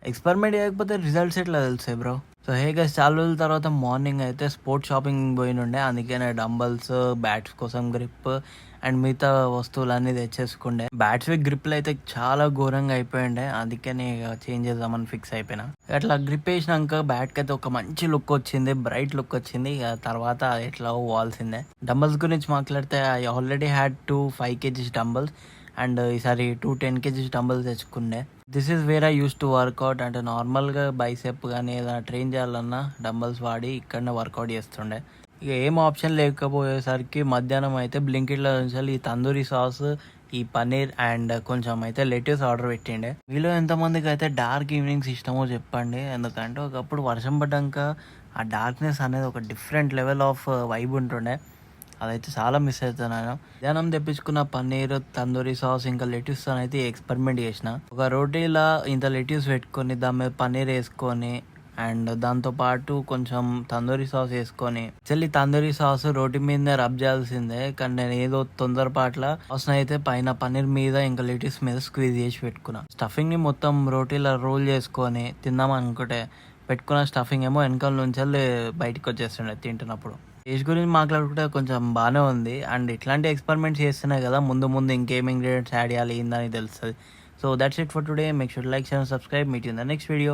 Experiment చేయకపోతే results ఎట్లా తెలుస్తాయి బ్రో? సో హే గైస్, చాలా రోజుల తర్వాత మార్నింగ్ అయితే స్పోర్ట్స్ షాపింగ్ పోయినుండే. అందుకే నేను డంబల్స్, బ్యాట్స్ కోసం గ్రిప్ అండ్ మిగతా వస్తువులన్నీ తెచ్చేసుకుండే. బ్యాట్స్ గ్రిప్లు అయితే చాలా ఘోరంగా అయిపోయిండే. అందుకే నేను చేంజ్ చేద్దామని ఫిక్స్ అయిపోయినా. అట్లా గ్రిప్ వేసినాక బ్యాట్కి అయితే ఒక మంచి లుక్ వచ్చింది, బ్రైట్ లుక్ వచ్చింది. ఇక తర్వాత ఎట్లా పోవాల్సిందే. డంబల్స్ గురించి మాట్లాడితే I already had 2 5 kgs dumbbells and ఈసారి 2 10 kgs డంబల్స్ తెచ్చుకుండే. This is where I use to workout. అంటే నార్మల్గా బైసెప్ కానీ ఏదైనా ట్రైన్ చేయాలన్నా డంబల్స్ వాడి ఇక్కడనే వర్కౌట్ చేస్తుండే. ఇక ఏం ఆప్షన్ లేకపోయేసరికి మధ్యాహ్నం అయితే బ్లింకిట్లో నుంచి ఈ తందూరి సాస్, ఈ పన్నీర్ అండ్ కొంచెం అయితే లెట్యూస్ ఆర్డర్ పెట్టిండే. వీళ్ళు ఎంతమందికి అయితే డార్క్ ఈవినింగ్స్ ఇష్టమో చెప్పండి. ఎందుకంటే ఒకప్పుడు వర్షం పడ్డాక ఆ డార్క్నెస్ అనేది ఒక డిఫరెంట్ లెవెల్ ఆఫ్ వైబ్ ఉంటుండే. అదైతే చాలా మిస్ అవుతున్నాను. మధ్యాహ్నం తెప్పించుకున్న పన్నీర్, తందూరి సాస్ ఇంకా లెట్యూస్ అయితే ఎక్స్పెరిమెంట్ చేసిన. ఒక రోటీలా ఇంత లెట్యూస్ పెట్టుకొని దాని మీద పన్నీర్ వేసుకొని అండ్ దాంతోపాటు కొంచెం తందూరి సాస్ వేసుకొని తందూరి సాస్ రోటీ మీద రబ్ చేయాల్సిందే. కానీ నేను ఏదో తొందరపాట్ల సాస్ అయితే పైన పన్నీర్ మీద ఇంకా లెట్యూస్ మీద స్క్వీజ్ చేసి పెట్టుకున్నా. స్టఫింగ్ ని మొత్తం రోటీలా రోల్ చేసుకొని తిందాం అనుకుంటే పెట్టుకున్న స్టఫింగ్ ఏమో వెనకాల నుంచి బయటకు వచ్చేస్తుండే తింటున్నప్పుడు. టేస్ట్ గురించి మాట్లాడుకుంటే కొంచెం బాగానే ఉంది. అండ్ ఇట్లాంటి ఎక్స్పెరిమెంట్స్ చేస్తున్నాయి కదా, ముందు ముందు ఇంకేం ఇంగ్రీడియంట్స్ యాడ్ చేయాలి ఏందని తెలుస్తుంది. So that's it for today. Make sure like, share, subscribe. Meet in the next video.